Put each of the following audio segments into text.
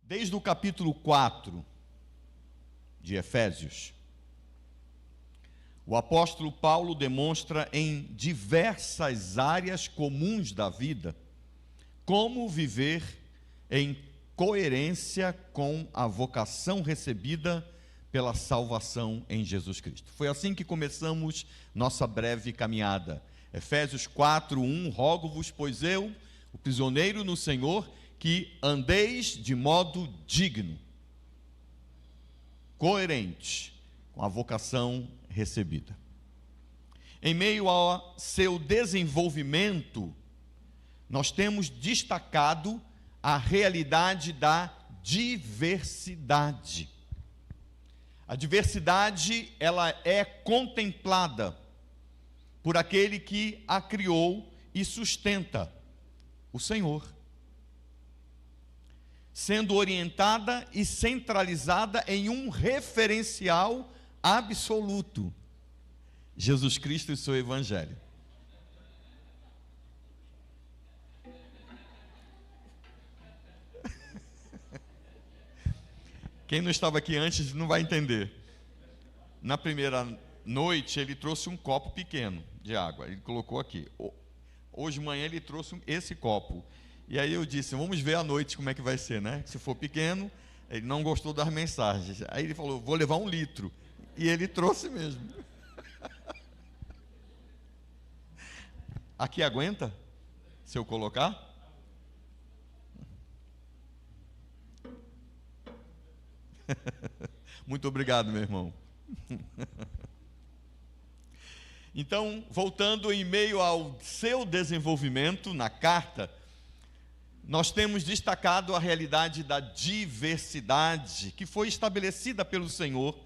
Desde o capítulo 4 de Efésios, o apóstolo Paulo demonstra em diversas áreas comuns da vida como viver em coerência com a vocação recebida pela salvação em Jesus Cristo. Foi assim que começamos nossa breve caminhada. Efésios 4:1, rogo-vos, pois eu, o prisioneiro no Senhor, que andeis de modo digno, coerente com a vocação recebida. Em meio ao seu desenvolvimento, nós temos destacado a realidade da diversidade. A diversidade, ela é contemplada por aquele que a criou e sustenta, o Senhor, sendo orientada e centralizada em um referencial absoluto: Jesus Cristo e seu Evangelho. Quem não estava aqui antes não vai entender. Na primeira noite, ele trouxe um copo pequeno de água, ele colocou aqui. Hoje de manhã ele trouxe esse copo. E aí eu disse, vamos ver à noite como é que vai ser, né? Se for pequeno, ele não gostou das mensagens. Aí ele falou, vou levar 1 litro. E ele trouxe mesmo. Aqui aguenta? Se eu colocar? Muito obrigado, meu irmão. Então, voltando, em meio ao seu desenvolvimento na carta, nós temos destacado a realidade da diversidade que foi estabelecida pelo Senhor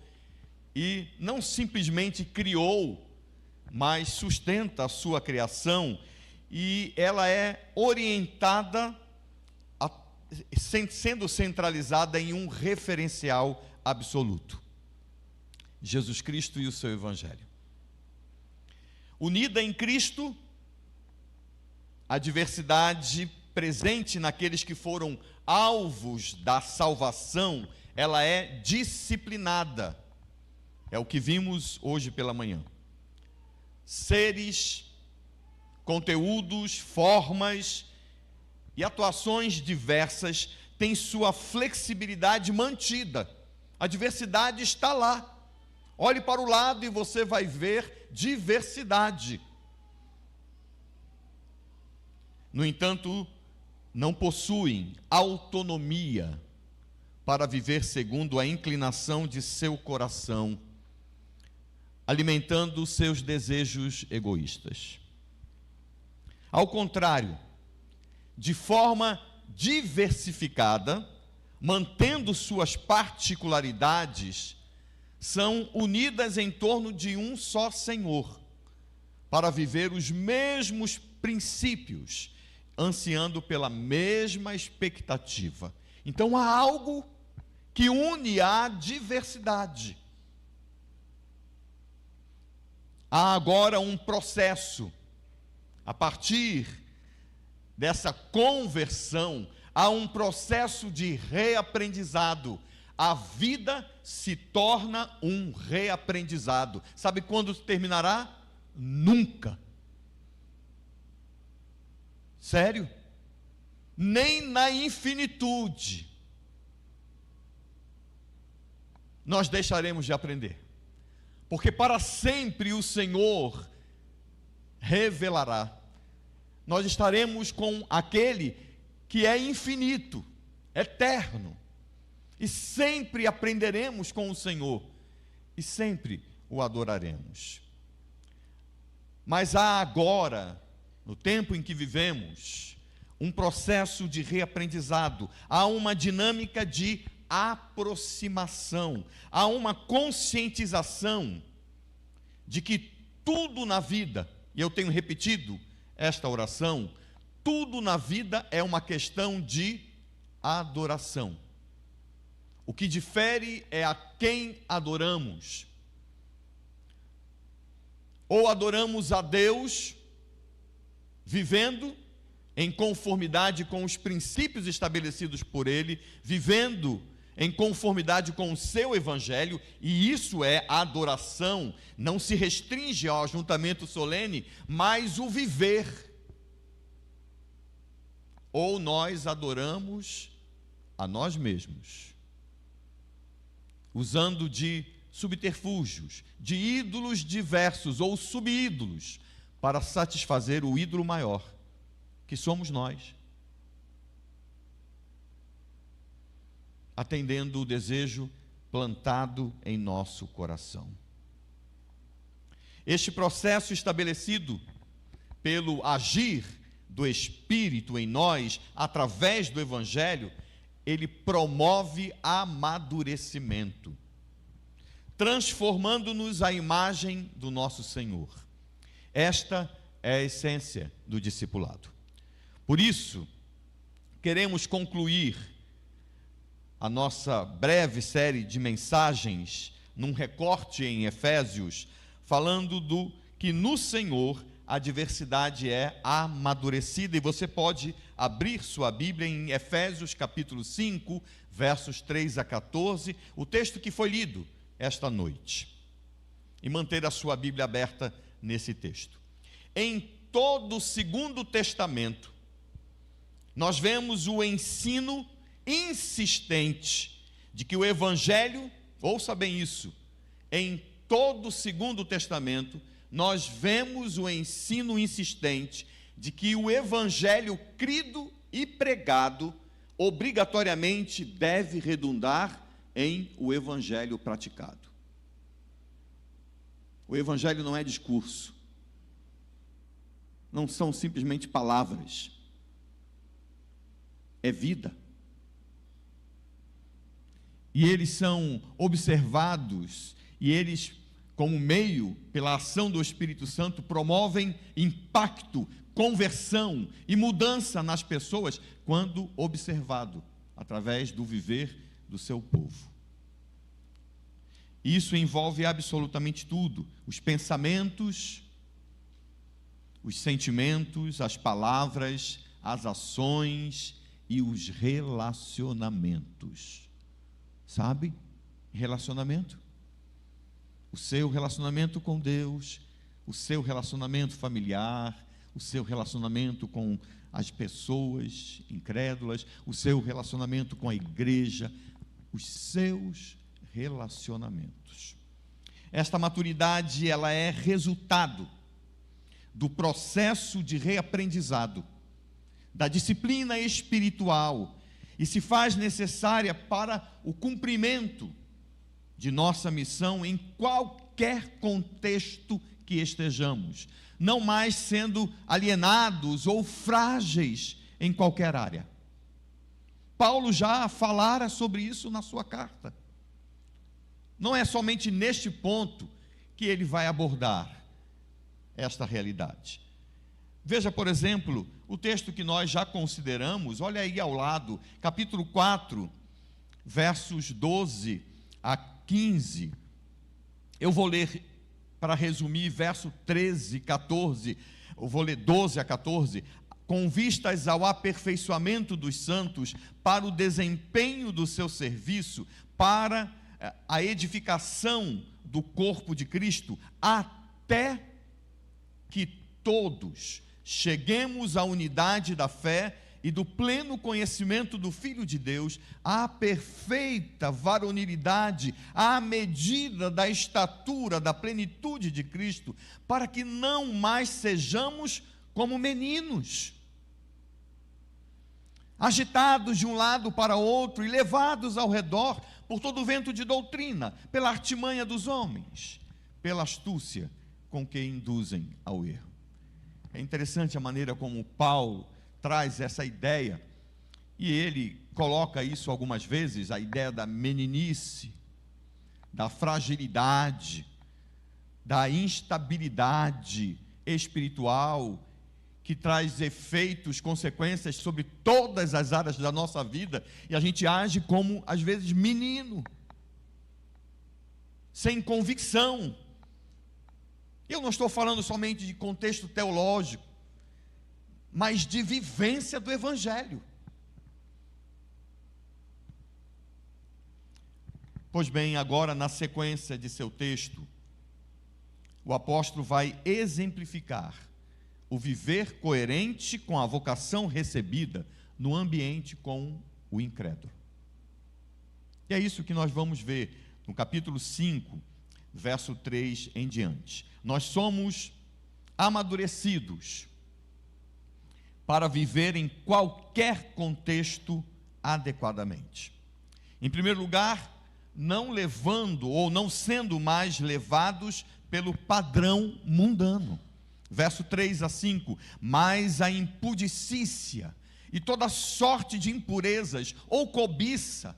e não simplesmente criou, mas sustenta a sua criação, e ela é orientada, sendo centralizada em um referencial absoluto: Jesus Cristo e o seu Evangelho. Unida em Cristo, a diversidade presente naqueles que foram alvos da salvação, ela é disciplinada. É o que vimos hoje pela manhã. Seres, conteúdos, formas e atuações diversas têm sua flexibilidade mantida. A diversidade está lá. Olhe para o lado e você vai ver diversidade. No entanto, não possuem autonomia para viver segundo a inclinação de seu coração, alimentando seus desejos egoístas. Ao contrário, de forma diversificada, mantendo suas particularidades, são unidas em torno de um só Senhor, para viver os mesmos princípios, ansiando pela mesma expectativa. Então há algo que une a diversidade. Há agora um processo, a partir dessa conversão, há um processo de reaprendizado. A vida se torna um reaprendizado. Sabe quando terminará? Nunca. Sério? Nem na infinitude nós deixaremos de aprender, porque para sempre o Senhor revelará. Nós estaremos com aquele que é infinito, eterno, e sempre aprenderemos com o Senhor, e sempre o adoraremos. Mas há agora, no tempo em que vivemos, um processo de reaprendizado, há uma dinâmica de aproximação, há uma conscientização de que tudo na vida, e eu tenho repetido esta oração, tudo na vida é uma questão de adoração. O que difere é a quem adoramos. Ou adoramos a Deus vivendo, em conformidade com os princípios estabelecidos por Ele, vivendo em conformidade com o seu Evangelho, e isso é adoração, não se restringe ao ajuntamento solene, mas o viver. Ou nós adoramos a nós mesmos, usando de subterfúgios, de ídolos diversos ou subídolos, para satisfazer o ídolo maior, que somos nós, atendendo o desejo plantado em nosso coração. Este processo estabelecido pelo agir do Espírito em nós, através do Evangelho, ele promove amadurecimento, transformando-nos à imagem do nosso Senhor. Esta é a essência do discipulado. Por isso, queremos concluir a nossa breve série de mensagens, num recorte em Efésios, falando do que no Senhor a diversidade é amadurecida. E você pode abrir sua Bíblia em Efésios capítulo 5, versos 3 a 14, o texto que foi lido esta noite, e manter a sua Bíblia aberta nesse texto. Em todo o Segundo Testamento, nós vemos o ensino insistente de que o Evangelho, ouça bem isso, em todo o Segundo Testamento, nós vemos o ensino insistente de que o Evangelho crido e pregado obrigatoriamente deve redundar em o Evangelho praticado. O Evangelho não é discurso, não são simplesmente palavras, é vida. E eles são observados, e eles, como meio, pela ação do Espírito Santo, promovem impacto, conversão e mudança nas pessoas, quando observado, através do viver do seu povo. Isso envolve absolutamente tudo: os pensamentos, os sentimentos, as palavras, as ações e os relacionamentos. Sabe? Relacionamento. O seu relacionamento com Deus, o seu relacionamento familiar, o seu relacionamento com as pessoas incrédulas, o seu relacionamento com a igreja, os seus relacionamentos. Esta maturidade, ela é resultado do processo de reaprendizado, da disciplina espiritual, e se faz necessária para o cumprimento de nossa missão em qualquer contexto que estejamos, não mais sendo alienados ou frágeis em qualquer área. Paulo já falara sobre isso na sua carta. Não é somente neste ponto que ele vai abordar esta realidade. Veja, por exemplo, o texto que nós já consideramos, olha aí ao lado, capítulo 4, versos 12 a 15. Eu vou ler, para resumir, verso 13 e 14, eu vou ler 12 a 14. Com vistas ao aperfeiçoamento dos santos, para o desempenho do seu serviço, para a edificação do corpo de Cristo, até que todos cheguemos à unidade da fé e do pleno conhecimento do Filho de Deus, à perfeita varonilidade, à medida da estatura, da plenitude de Cristo, para que não mais sejamos como meninos, agitados de um lado para outro e levados ao redor por todo o vento de doutrina, pela artimanha dos homens, pela astúcia com que induzem ao erro. É interessante a maneira como Paulo traz essa ideia, e ele coloca isso algumas vezes, a ideia da meninice, da fragilidade, da instabilidade espiritual, que traz efeitos, consequências sobre todas as áreas da nossa vida, e a gente age como, às vezes, menino, sem convicção. Eu não estou falando somente de contexto teológico, mas de vivência do Evangelho. Pois bem, agora na sequência de seu texto, o apóstolo vai exemplificar o viver coerente com a vocação recebida no ambiente com o incrédulo. E é isso que nós vamos ver no capítulo 5, verso 3 em diante. Nós somos amadurecidos para viver em qualquer contexto adequadamente. Em primeiro lugar, não levando ou não sendo mais levados pelo padrão mundano. Verso 3 a 5, mas a impudicícia e toda sorte de impurezas ou cobiça,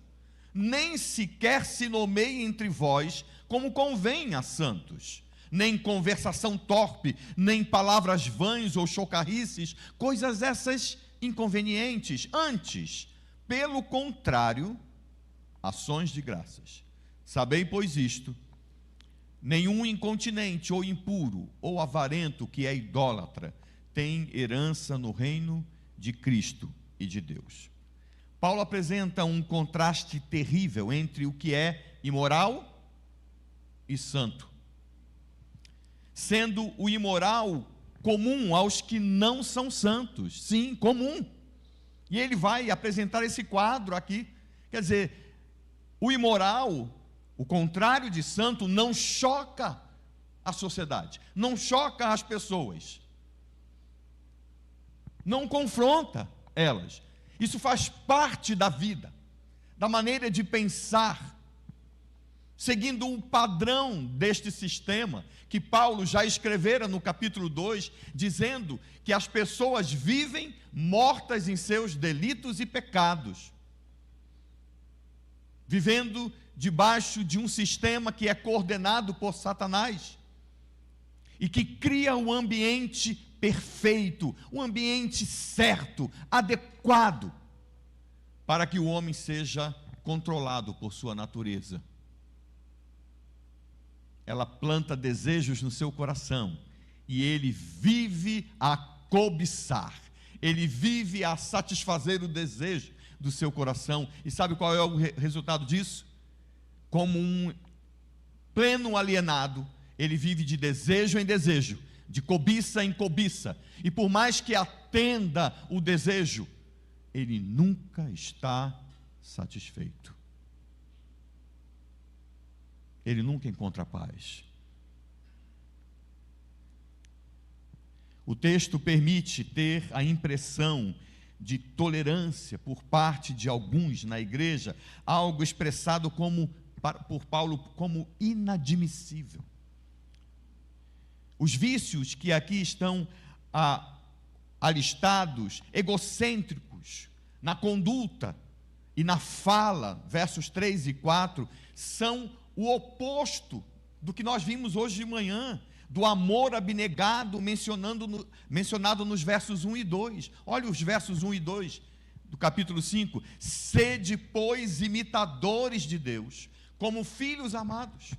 nem sequer se nomeie entre vós como convém a santos, nem conversação torpe, nem palavras vãs ou chocarrices, coisas essas inconvenientes, antes, pelo contrário, ações de graças. Sabei, pois, isto: nenhum incontinente ou impuro ou avarento que é idólatra tem herança no reino de Cristo e de Deus. Paulo apresenta um contraste terrível entre o que é imoral e santo, sendo o imoral comum aos que não são santos. Sim, comum. E ele vai apresentar esse quadro aqui. Quer dizer, o imoral, o contrário de santo, não choca a sociedade, não choca as pessoas, não confronta elas. Isso faz parte da vida, da maneira de pensar, seguindo um padrão deste sistema, que Paulo já escrevera no capítulo 2, dizendo que as pessoas vivem mortas em seus delitos e pecados, vivendo debaixo de um sistema que é coordenado por Satanás, e que cria um ambiente perfeito, um ambiente certo, adequado, para que o homem seja controlado por sua natureza. Ela planta desejos no seu coração, e ele vive a cobiçar, ele vive a satisfazer o desejo do seu coração. E sabe qual é o resultado disso? Como um pleno alienado, ele vive de desejo em desejo, de cobiça em cobiça, e por mais que atenda o desejo, ele nunca está satisfeito. Ele nunca encontra paz. O texto permite ter a impressão de tolerância por parte de alguns na igreja, algo expressado por Paulo como inadmissível. Os vícios que aqui estão alistados, egocêntricos, na conduta e na fala, versos 3 e 4, são o oposto do que nós vimos hoje de manhã, do amor abnegado mencionado nos versos 1 e 2. Olha os versos 1 e 2 do capítulo 5. Sede, pois, imitadores de Deus, como filhos amados,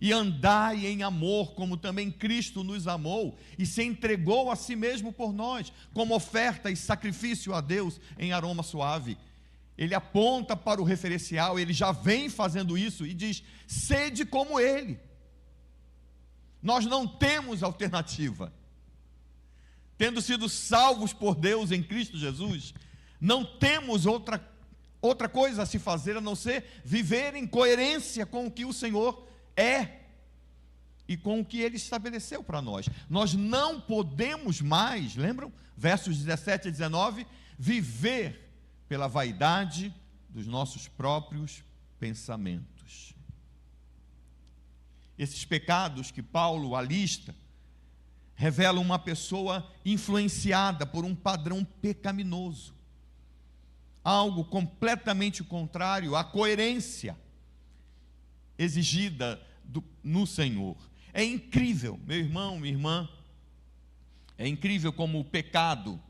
e andai em amor, como também Cristo nos amou e se entregou a si mesmo por nós, como oferta e sacrifício a Deus em aroma suave. Ele aponta para o referencial, ele já vem fazendo isso e diz: sede como ele. Nós não temos alternativa. Tendo sido salvos por Deus em Cristo Jesus, não temos outra coisa a se fazer a não ser viver em coerência com o que o Senhor é e com o que Ele estabeleceu para nós. Nós não podemos mais, lembram? Versos 17 a 19, viver pela vaidade dos nossos próprios pensamentos. Esses pecados que Paulo alista revelam uma pessoa influenciada por um padrão pecaminoso, algo completamente contrário à coerência exigida no Senhor. É incrível, meu irmão, minha irmã, é incrível como o pecado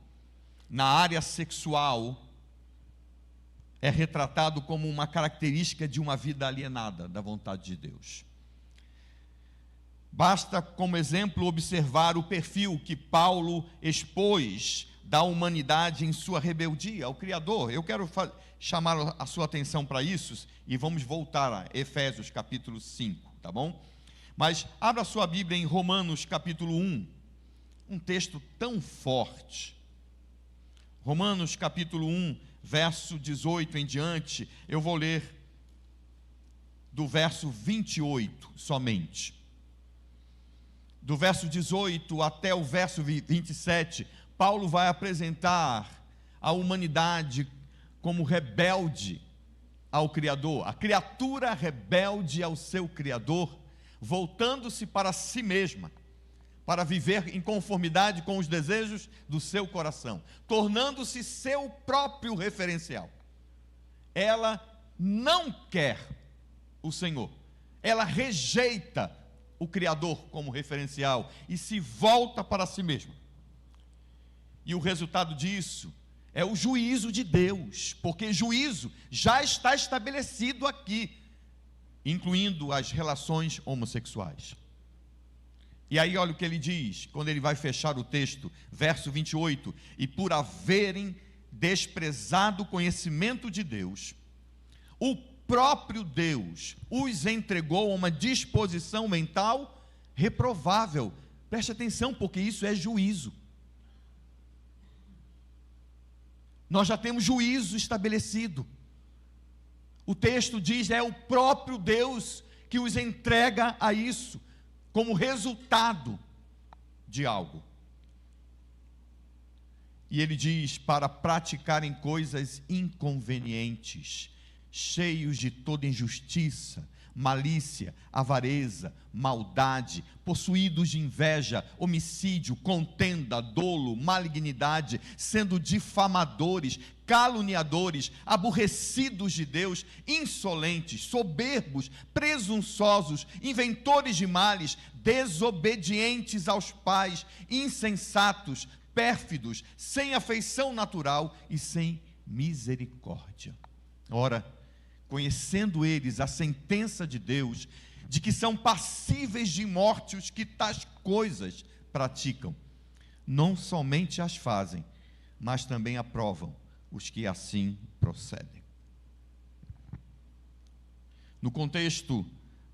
na área sexual é retratado como uma característica de uma vida alienada da vontade de Deus. Basta, como exemplo, observar o perfil que Paulo expôs da humanidade em sua rebeldia ao Criador. Eu quero chamar a sua atenção para isso e vamos voltar a Efésios capítulo 5, tá bom? Mas abra sua Bíblia em Romanos capítulo 1, um texto tão forte. Romanos capítulo 1, verso 18 em diante, eu vou ler do verso 28 somente. Do verso 18 até o verso 27, Paulo vai apresentar a humanidade como rebelde ao Criador, a criatura rebelde ao seu Criador, voltando-se para si mesma, para viver em conformidade com os desejos do seu coração, tornando-se seu próprio referencial. Ela não quer o Senhor, ela rejeita o Criador como referencial e se volta para si mesma. E o resultado disso é o juízo de Deus, porque juízo já está estabelecido aqui, incluindo as relações homossexuais. E aí olha o que ele diz, quando ele vai fechar o texto, verso 28, e por haverem desprezado o conhecimento de Deus, o próprio Deus os entregou a uma disposição mental reprovável. Preste atenção, porque isso é juízo. Nós já temos juízo estabelecido. O texto diz, é o próprio Deus que os entrega a isso, como resultado de algo. E ele diz, para praticarem coisas inconvenientes, cheios de toda injustiça, malícia, avareza, maldade, possuídos de inveja, homicídio, contenda, dolo, malignidade, sendo difamadores, caluniadores, aborrecidos de Deus, insolentes, soberbos, presunçosos, inventores de males, desobedientes aos pais, insensatos, pérfidos, sem afeição natural e sem misericórdia. Ora, conhecendo eles a sentença de Deus, de que são passíveis de morte os que tais coisas praticam, não somente as fazem, mas também aprovam os que assim procedem. No contexto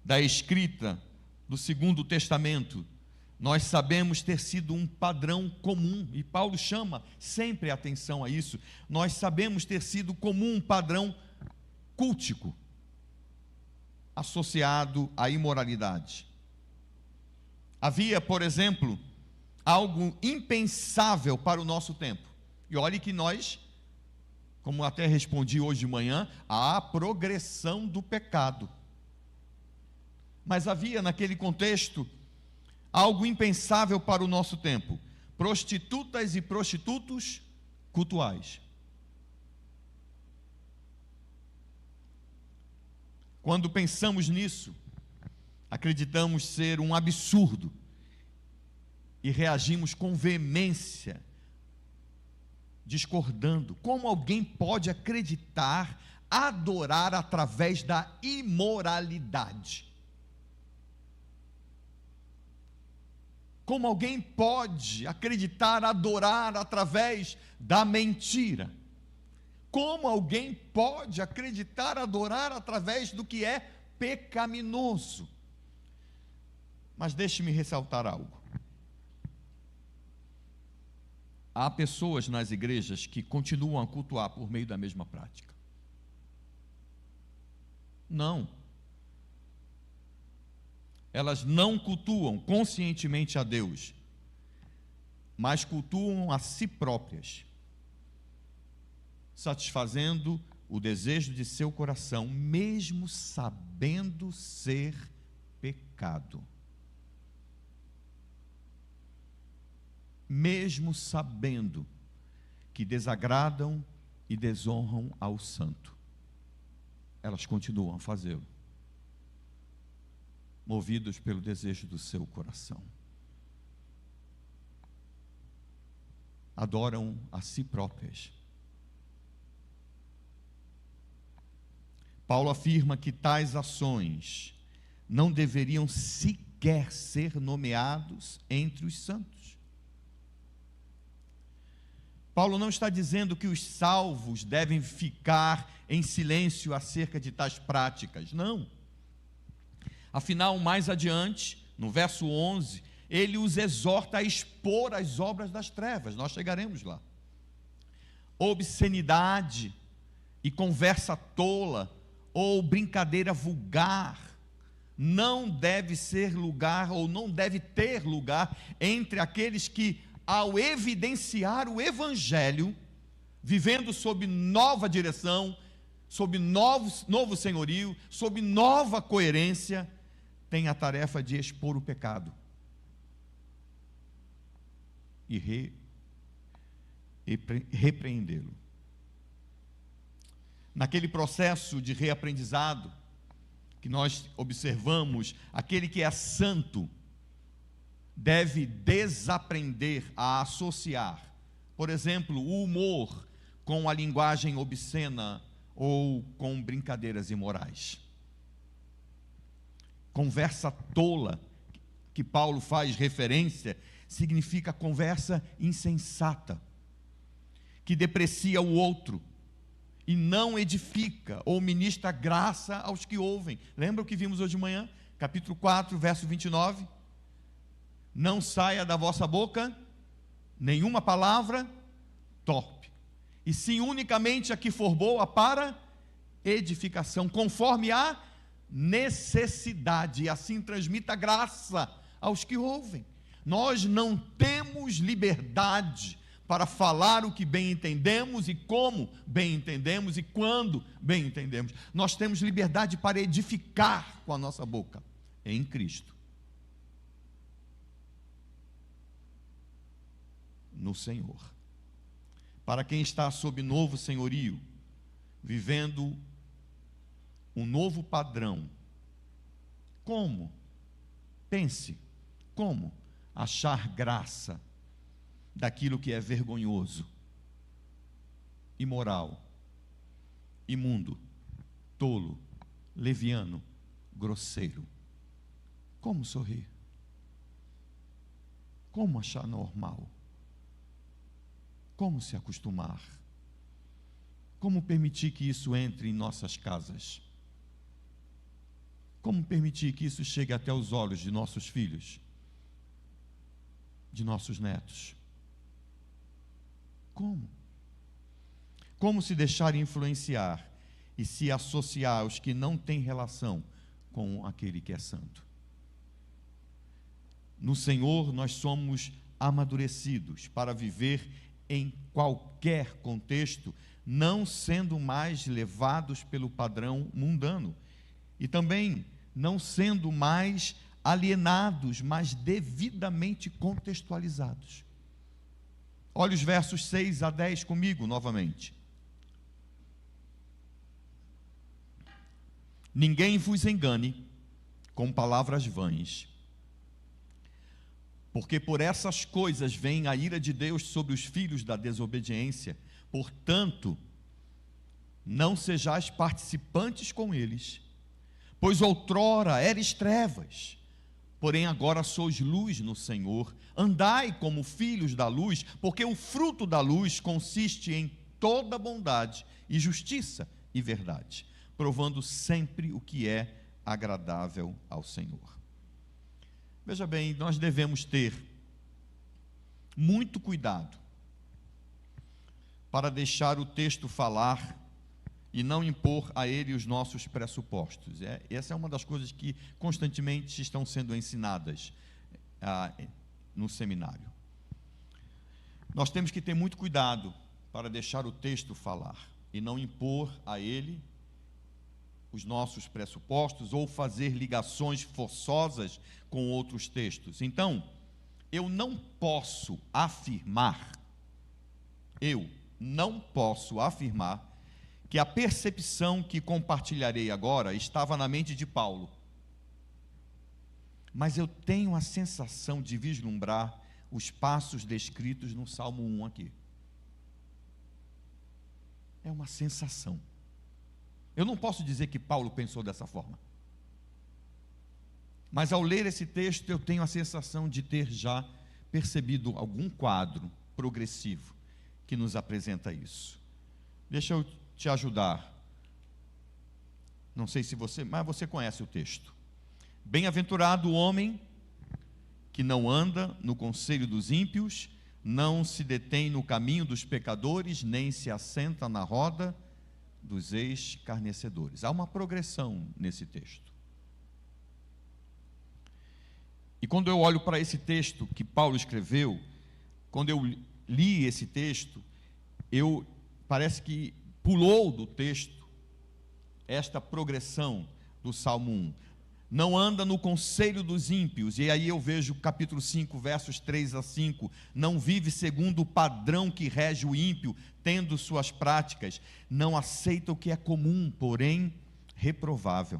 da escrita do Segundo Testamento, nós sabemos ter sido um padrão comum, e Paulo chama sempre a atenção a isso. Nós sabemos ter sido comum um padrão cultico, associado à imoralidade. Havia, por exemplo, algo impensável para o nosso tempo. E olhe que nós, como até respondi hoje de manhã, há a progressão do pecado. Mas havia naquele contexto algo impensável para o nosso tempo: prostitutas e prostitutos cultuais. Quando pensamos nisso, acreditamos ser um absurdo e reagimos com veemência, discordando. Como alguém pode acreditar, adorar através da imoralidade? Como alguém pode acreditar, adorar através da mentira? Como alguém pode acreditar, adorar através do que é pecaminoso? Mas deixe-me ressaltar algo. Há pessoas nas igrejas que continuam a cultuar por meio da mesma prática. Não. Elas não cultuam conscientemente a Deus, mas cultuam a si próprias, satisfazendo o desejo de seu coração, mesmo sabendo ser pecado. Mesmo sabendo que desagradam e desonram ao santo, elas continuam a fazê-lo, movidos pelo desejo do seu coração. Adoram a si próprias. Paulo afirma que tais ações não deveriam sequer quer ser nomeados entre os santos. Paulo não está dizendo que os salvos devem ficar em silêncio acerca de tais práticas, não. Afinal, mais adiante, no verso 11, ele os exorta a expor as obras das trevas, nós chegaremos lá. Obscenidade e conversa tola ou brincadeira vulgar não deve ser lugar ou não deve ter lugar entre aqueles que, ao evidenciar o evangelho, vivendo sob nova direção, sob novo senhorio, sob nova coerência, tem a tarefa de expor o pecado e repreendê-lo. Naquele processo de reaprendizado que nós observamos, aquele que é santo deve desaprender a associar, por exemplo, o humor com a linguagem obscena ou com brincadeiras imorais. Conversa tola, que Paulo faz referência, significa conversa insensata, que deprecia o outro e não edifica ou ministra graça aos que ouvem. Lembra o que vimos hoje de manhã? Capítulo 4, verso 29. Não saia da vossa boca nenhuma palavra torpe, e sim unicamente a que for boa para edificação, conforme a necessidade, e assim transmita graça aos que ouvem. Nós não temos liberdade para falar o que bem entendemos e como bem entendemos e quando bem entendemos. Nós temos liberdade para edificar com a nossa boca em Cristo, no Senhor. Para quem está sob novo senhorio, vivendo um novo padrão, como? Pense, como achar graça daquilo que é vergonhoso, imoral, imundo, tolo, leviano, grosseiro? Como sorrir? Como achar normal? Como se acostumar? Como permitir que isso entre em nossas casas? Como permitir que isso chegue até os olhos de nossos filhos, de nossos netos? Como? Como se deixar influenciar e se associar aos que não têm relação com aquele que é santo? No Senhor nós somos amadurecidos para viver em qualquer contexto, não sendo mais levados pelo padrão mundano, e também não sendo mais alienados, mas devidamente contextualizados. Olha os versos 6 a 10 comigo novamente. Ninguém vos engane com palavras vãs, porque por essas coisas vem a ira de Deus sobre os filhos da desobediência. Portanto, não sejais participantes com eles, pois outrora eres trevas, porém agora sois luz no Senhor. Andai como filhos da luz, porque o fruto da luz consiste em toda bondade e justiça e verdade, provando sempre o que é agradável ao Senhor. Veja bem, nós devemos ter muito cuidado para deixar o texto falar e não impor a ele os nossos pressupostos. Essa é uma das coisas que constantemente estão sendo ensinadas no seminário. Nós temos que ter muito cuidado para deixar o texto falar e não impor a ele os nossos pressupostos ou fazer ligações forçosas com outros textos. Então, eu não posso afirmar que a percepção que compartilharei agora estava na mente de Paulo, mas eu tenho a sensação de vislumbrar os passos descritos no Salmo 1 aqui. É uma sensação. Eu não posso dizer que Paulo pensou dessa forma. Mas ao ler esse texto, eu tenho a sensação de ter já percebido algum quadro progressivo que nos apresenta isso. Deixa eu te ajudar. Não sei se você, mas você conhece o texto. Bem-aventurado o homem que não anda no conselho dos ímpios, não se detém no caminho dos pecadores, nem se assenta na roda dos escarnecedores. Há uma progressão nesse texto. E quando eu olho para esse texto que Paulo escreveu, quando eu li esse texto, parece que pulou do texto esta progressão do Salmo 1. Não anda no conselho dos ímpios, e aí eu vejo capítulo 5, versos 3 a 5, não vive segundo o padrão que rege o ímpio, tendo suas práticas, não aceita o que é comum, porém reprovável.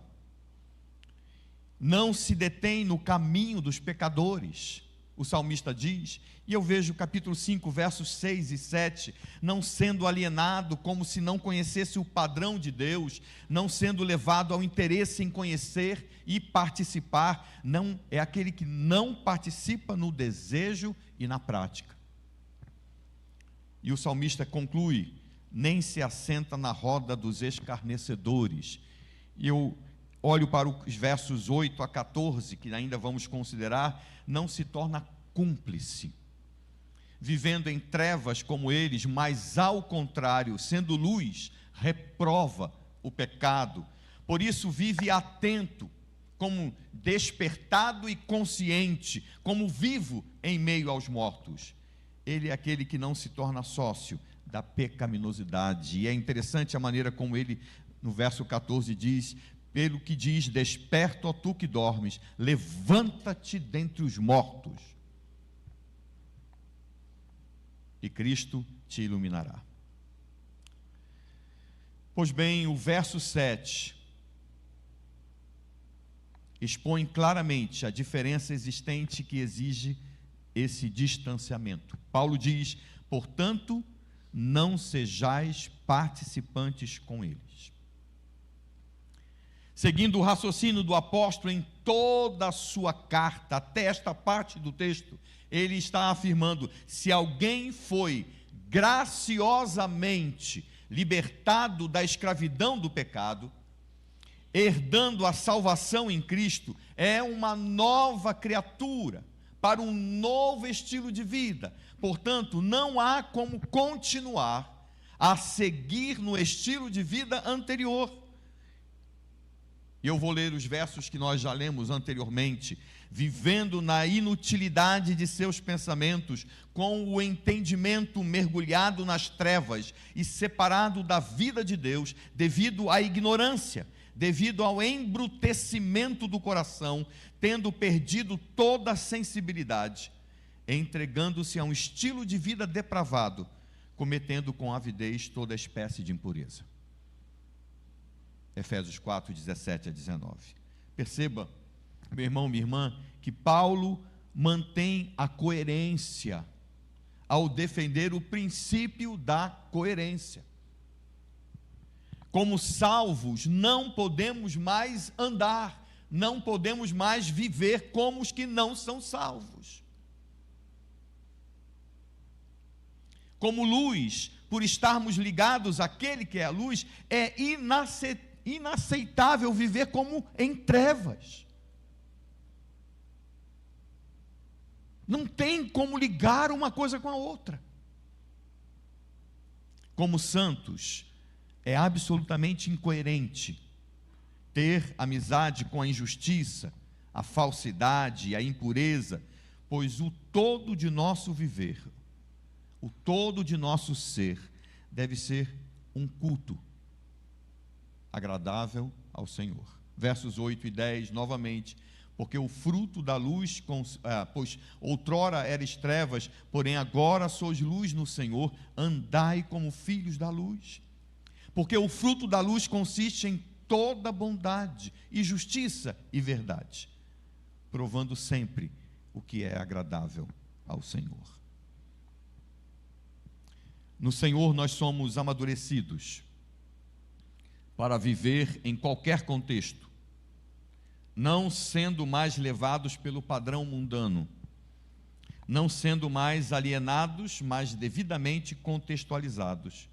Não se detém no caminho dos pecadores, o salmista diz, e eu vejo capítulo 5, versos 6 e 7, não sendo alienado como se não conhecesse o padrão de Deus, não sendo levado ao interesse em conhecer e participar, não é aquele que não participa no desejo e na prática. E o salmista conclui, nem se assenta na roda dos escarnecedores. E eu olho para os versos 8 a 14, que ainda vamos considerar, não se torna cúmplice, vivendo em trevas como eles, mas ao contrário, sendo luz, reprova o pecado. Por isso vive atento, como despertado e consciente, como vivo em meio aos mortos. Ele é aquele que não se torna sócio da pecaminosidade. E é interessante a maneira como ele, no verso 14, diz: pelo que diz, desperta, ó tu que dormes, levanta-te dentre os mortos, e Cristo te iluminará. Pois bem, o verso 7 expõe claramente a diferença existente que exige esse distanciamento. Paulo diz, portanto, não sejais participantes com eles. Seguindo o raciocínio do apóstolo em toda a sua carta, até esta parte do texto, ele está afirmando: se alguém foi graciosamente libertado da escravidão do pecado, herdando a salvação em Cristo, é uma nova criatura, para um novo estilo de vida. Portanto, não há como continuar a seguir no estilo de vida anterior. E eu vou ler os versos que nós já lemos anteriormente. Vivendo na inutilidade de seus pensamentos, com o entendimento mergulhado nas trevas e separado da vida de Deus, devido à ignorância, devido ao embrutecimento do coração, tendo perdido toda a sensibilidade, entregando-se a um estilo de vida depravado, cometendo com avidez toda espécie de impureza. Efésios 4, 17 a 19. Perceba, meu irmão, minha irmã, que Paulo mantém a coerência ao defender o princípio da coerência. Como salvos, não podemos mais andar, não podemos mais viver como os que não são salvos. Como luz, por estarmos ligados àquele que é a luz, é inaceitável viver como em trevas. Não tem como ligar uma coisa com a outra. Como santos, é absolutamente incoerente ter amizade com a injustiça, a falsidade e a impureza, pois o todo de nosso viver, o todo de nosso ser, deve ser um culto agradável ao Senhor. Versos 8 e 10, novamente, porque o fruto da luz, pois outrora eres trevas, porém agora sois luz no Senhor, andai como filhos da luz. Porque o fruto da luz consiste em toda bondade e justiça e verdade, provando sempre o que é agradável ao Senhor. No Senhor nós somos amadurecidos para viver em qualquer contexto, não sendo mais levados pelo padrão mundano, não sendo mais alienados, mas devidamente contextualizados.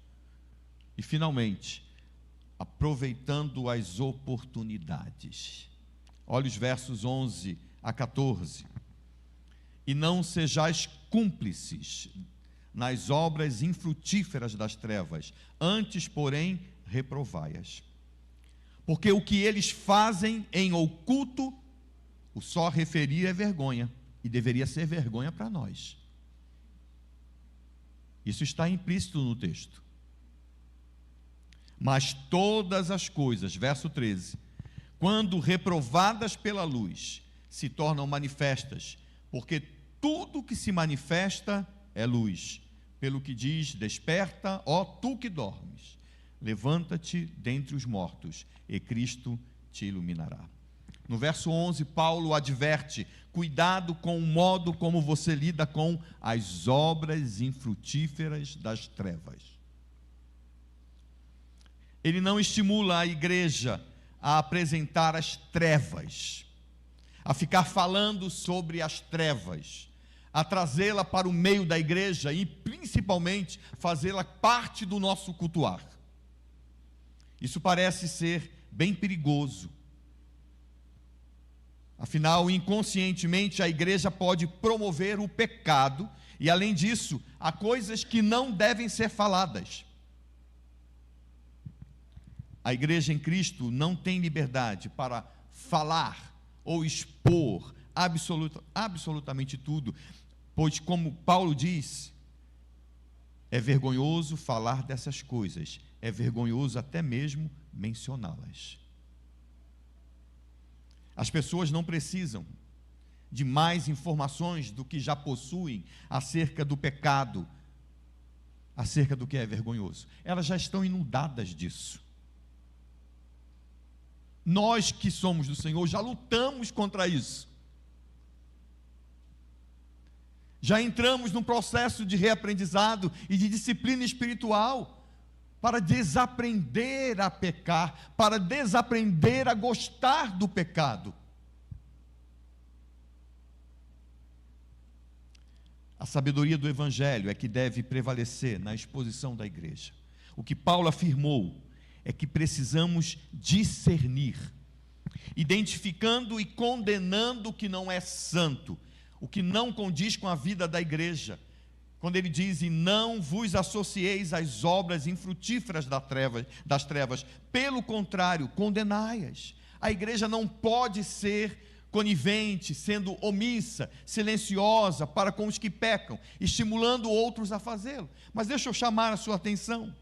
E, finalmente, aproveitando as oportunidades. Olha os versos 11 a 14. E não sejais cúmplices nas obras infrutíferas das trevas, antes, porém, reprovai-as. Porque o que eles fazem em oculto, o só referir é vergonha, e deveria ser vergonha para nós. Isso está implícito no texto. Mas todas as coisas, verso 13, quando reprovadas pela luz, se tornam manifestas, porque tudo que se manifesta é luz. Pelo que diz: desperta, ó tu que dormes, levanta-te dentre os mortos, e Cristo te iluminará. No verso 11, Paulo adverte: cuidado com o modo como você lida com as obras infrutíferas das trevas. Ele não estimula a igreja a apresentar as trevas, a ficar falando sobre as trevas, a trazê-la para o meio da igreja e, principalmente, fazê-la parte do nosso cultuar. Isso parece ser bem perigoso. Afinal, inconscientemente, a igreja pode promover o pecado e, além disso, há coisas que não devem ser faladas. A igreja em Cristo não tem liberdade para falar ou expor absolutamente tudo, pois, como Paulo diz, é vergonhoso falar dessas coisas, é vergonhoso até mesmo mencioná-las. As pessoas não precisam de mais informações do que já possuem acerca do pecado, acerca do que é vergonhoso. Elas já estão inundadas disso. Nós que somos do Senhor já lutamos contra isso. Já entramos num processo de reaprendizado e de disciplina espiritual para desaprender a pecar, para desaprender a gostar do pecado. A sabedoria do Evangelho é que deve prevalecer na exposição da igreja. O que Paulo afirmou é que precisamos discernir, identificando e condenando o que não é santo, o que não condiz com a vida da igreja. Quando ele diz: e não vos associeis às obras infrutíferas das trevas, pelo contrário, condenai-as. A igreja não pode ser conivente, sendo omissa, silenciosa para com os que pecam, estimulando outros a fazê-lo. Mas deixa eu chamar a sua atenção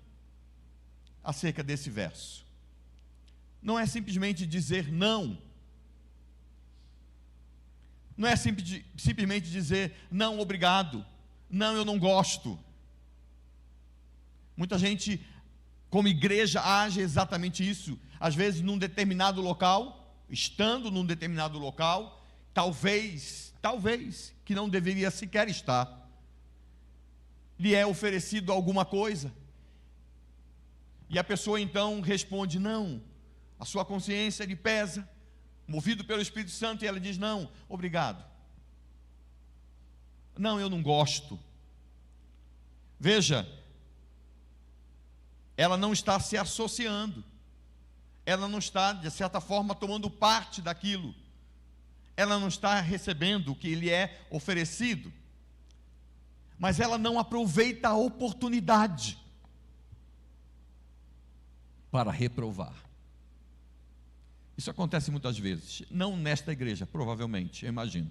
acerca desse verso. Não é simplesmente dizer não. Não é simplesmente dizer não, obrigado. Não, eu não gosto. Muita gente, como igreja, age exatamente isso. Às vezes, num determinado local, estando num determinado local, talvez, que não deveria sequer estar, lhe é oferecido alguma coisa, e a pessoa então responde não, a sua consciência lhe pesa, movido pelo Espírito Santo, e ela diz não, obrigado. Não, eu não gosto. Veja, ela não está se associando, ela não está, de certa forma, tomando parte daquilo, ela não está recebendo o que lhe é oferecido, mas ela não aproveita a oportunidade para reprovar. Isso acontece muitas vezes, não nesta igreja, provavelmente, eu imagino,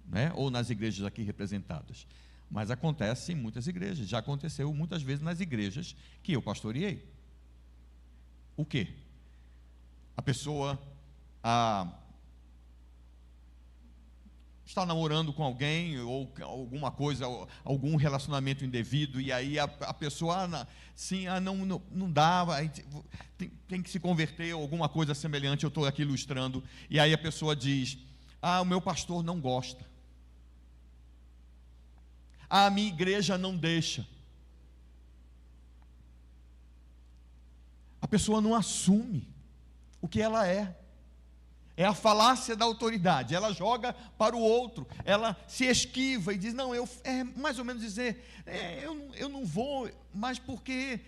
né? Ou nas igrejas aqui representadas, mas acontece em muitas igrejas, já aconteceu muitas vezes nas igrejas que eu pastoreei. O quê? A pessoa está namorando com alguém, ou alguma coisa, algum relacionamento indevido, e aí a pessoa, não dá, tem que se converter, ou alguma coisa semelhante, eu estou aqui ilustrando, e aí a pessoa diz, o meu pastor não gosta, a minha igreja não deixa. A pessoa não assume o que ela é. É a falácia da autoridade. Ela joga para o outro, ela se esquiva e diz, não, é mais ou menos dizer, eu não vou, mas porque,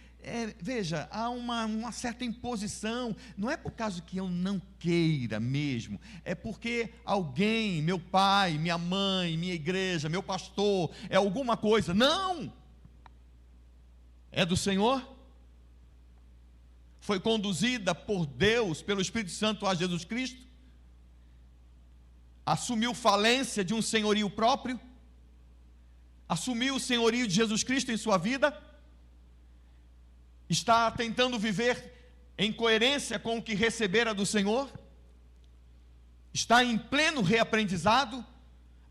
veja, há uma certa imposição, não é por causa que eu não queira mesmo, é porque alguém, meu pai, minha mãe, minha igreja, meu pastor, é alguma coisa. Não! É do Senhor? Foi conduzida por Deus, pelo Espírito Santo a Jesus Cristo? Assumiu falência de um senhorio próprio? Assumiu o senhorio de Jesus Cristo em sua vida? Está tentando viver em coerência com o que recebera do Senhor? Está em pleno reaprendizado?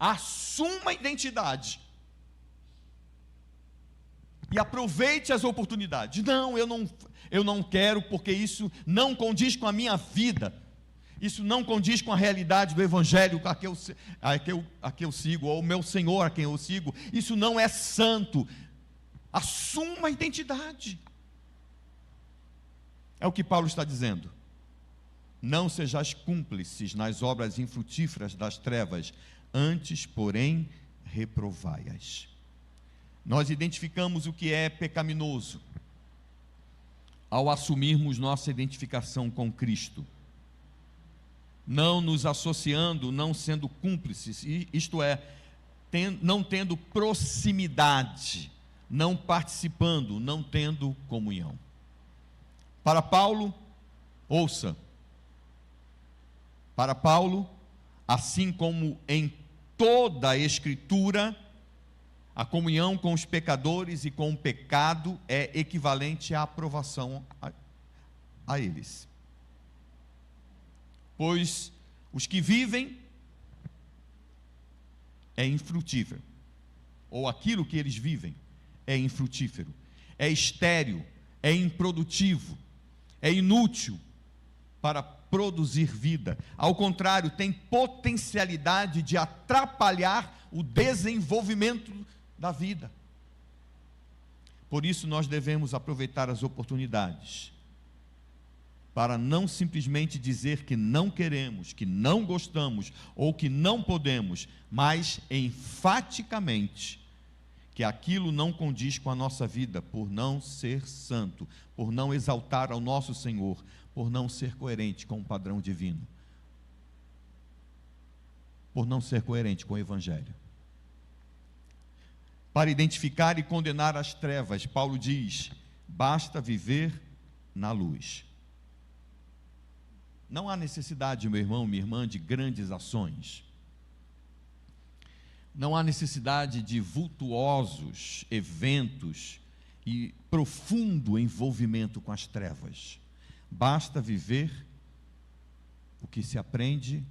Assuma a identidade. E aproveite as oportunidades. Não, eu não quero, porque isso não condiz com a minha vida. Isso não condiz com a realidade do Evangelho a que eu sigo, ou o meu Senhor a quem eu sigo. Isso não é santo. Assuma a identidade. É o que Paulo está dizendo. Não sejais cúmplices nas obras infrutíferas das trevas, antes, porém, reprovai-as. Nós identificamos o que é pecaminoso ao assumirmos nossa identificação com Cristo, não nos associando, não sendo cúmplices, isto é, não tendo proximidade, não participando, não tendo comunhão. Para Paulo, ouça, para Paulo, assim como em toda a Escritura, a comunhão com os pecadores e com o pecado é equivalente à aprovação a eles. Pois os que vivem é infrutífero, ou aquilo que eles vivem é infrutífero, é estéril, é improdutivo, é inútil para produzir vida. Ao contrário, tem potencialidade de atrapalhar o desenvolvimento da vida. Por isso nós devemos aproveitar as oportunidades para não simplesmente dizer que não queremos, que não gostamos ou que não podemos, mas enfaticamente que aquilo não condiz com a nossa vida, por não ser santo, por não exaltar ao nosso Senhor, por não ser coerente com o padrão divino, por não ser coerente com o Evangelho. Para identificar e condenar as trevas, Paulo diz, basta viver na luz. Não há necessidade, meu irmão, minha irmã, de grandes ações. Não há necessidade de vultuosos eventos e profundo envolvimento com as trevas. Basta viver o que se aprende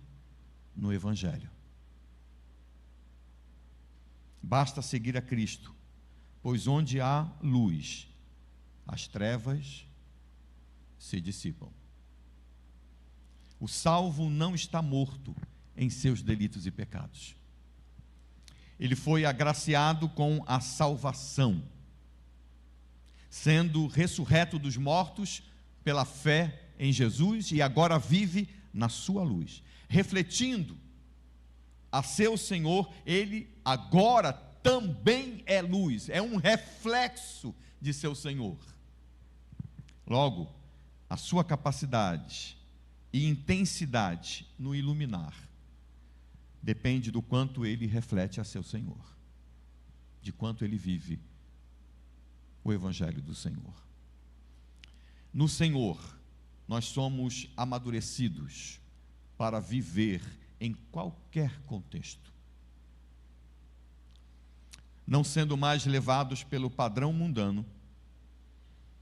no Evangelho. Basta seguir a Cristo, pois onde há luz, as trevas se dissipam. O salvo não está morto em seus delitos e pecados. Ele foi agraciado com a salvação, sendo ressurreto dos mortos pela fé em Jesus, e agora vive na sua luz, refletindo a seu Senhor. Ele agora também é luz, é um reflexo de seu Senhor. Logo, a sua capacidade e intensidade no iluminar depende do quanto ele reflete a seu Senhor, de quanto ele vive o Evangelho do Senhor. No Senhor, nós somos amadurecidos para viver em qualquer contexto, não sendo mais levados pelo padrão mundano,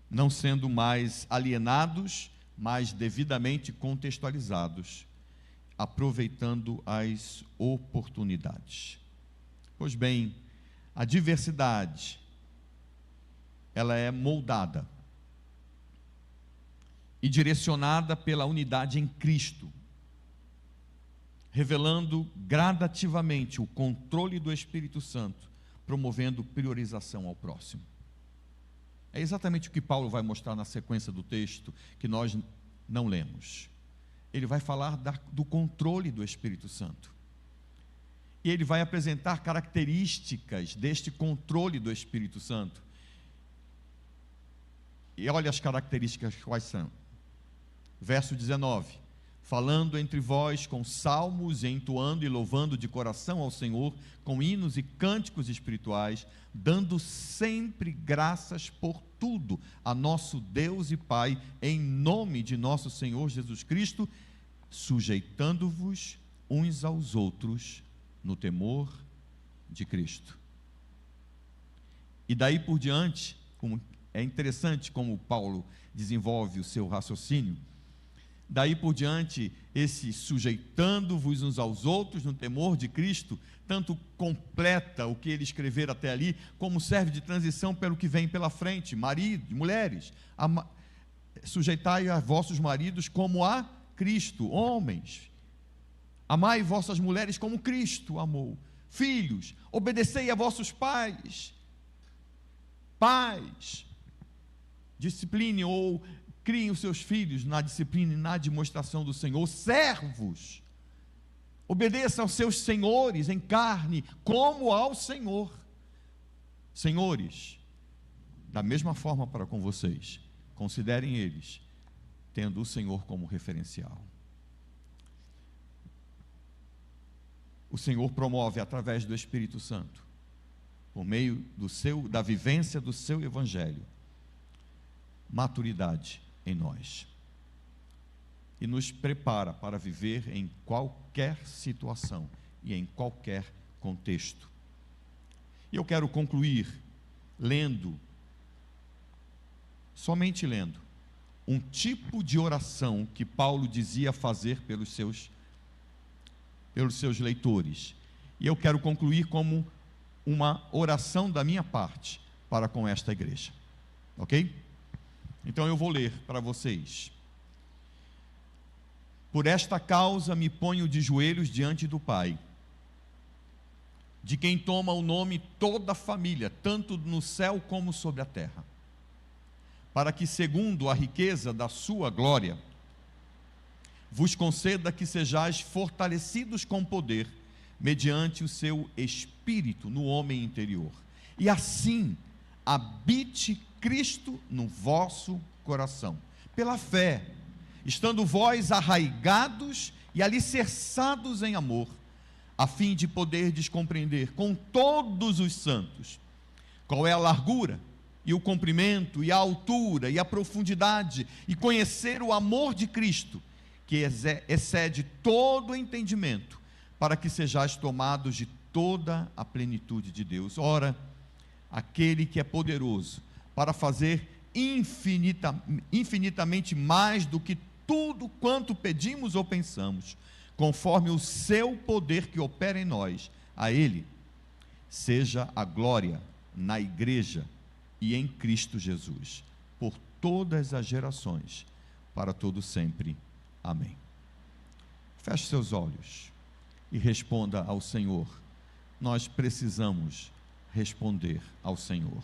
não sendo mais alienados, mas devidamente contextualizados, aproveitando as oportunidades. Pois bem, a diversidade, ela é moldada e direcionada pela unidade em Cristo, revelando gradativamente o controle do Espírito Santo, promovendo priorização ao próximo. É exatamente o que Paulo vai mostrar na sequência do texto, que nós não lemos. ele vai falar do controle do Espírito Santo. E ele vai apresentar características deste controle do Espírito Santo. E olha as características quais são. Verso 19: falando entre vós com salmos, e entoando e louvando de coração ao Senhor, com hinos e cânticos espirituais, dando sempre graças por tudo a nosso Deus e Pai, em nome de nosso Senhor Jesus Cristo, sujeitando-vos uns aos outros no temor de Cristo. E daí por diante, é interessante como Paulo desenvolve o seu raciocínio. Daí por diante, esse sujeitando-vos uns aos outros no temor de Cristo, tanto completa o que ele escrever até ali, como serve de transição pelo que vem pela frente. Maridos, mulheres, sujeitai a vossos maridos como a Cristo. Homens, amai vossas mulheres como Cristo amou. Filhos, obedecei a vossos pais. Pais, discipline ou criem os seus filhos na disciplina e na demonstração do Senhor. Servos, obedeçam aos seus senhores em carne, como ao Senhor. Senhores, da mesma forma para com vocês, considerem eles, tendo o Senhor como referencial. O Senhor promove através do Espírito Santo, por meio da vivência do seu Evangelho, maturidade em nós, e nos prepara para viver em qualquer situação e em qualquer contexto. E eu quero concluir somente lendo, um tipo de oração que Paulo dizia fazer pelos seus leitores. E eu quero concluir como uma oração da minha parte para com esta igreja, ok? Então eu vou ler para vocês. Por esta causa me ponho de joelhos diante do Pai, de quem toma o nome toda a família, tanto no céu como sobre a terra, para que, segundo a riqueza da sua glória, vos conceda que sejais fortalecidos com poder, mediante o seu Espírito no homem interior, e assim habite Cristo no vosso coração, pela fé, estando vós arraigados e alicerçados em amor, a fim de poderdes compreender com todos os santos qual é a largura e o comprimento e a altura e a profundidade, e conhecer o amor de Cristo, que excede todo o entendimento, para que sejais tomados de toda a plenitude de Deus. Ora, aquele que é poderoso para fazer infinitamente mais do que tudo quanto pedimos ou pensamos, conforme o seu poder que opera em nós, a Ele seja a glória na igreja e em Cristo Jesus, por todas as gerações, para todo sempre. Amém. Feche seus olhos e responda ao Senhor. Nós precisamos responder ao Senhor.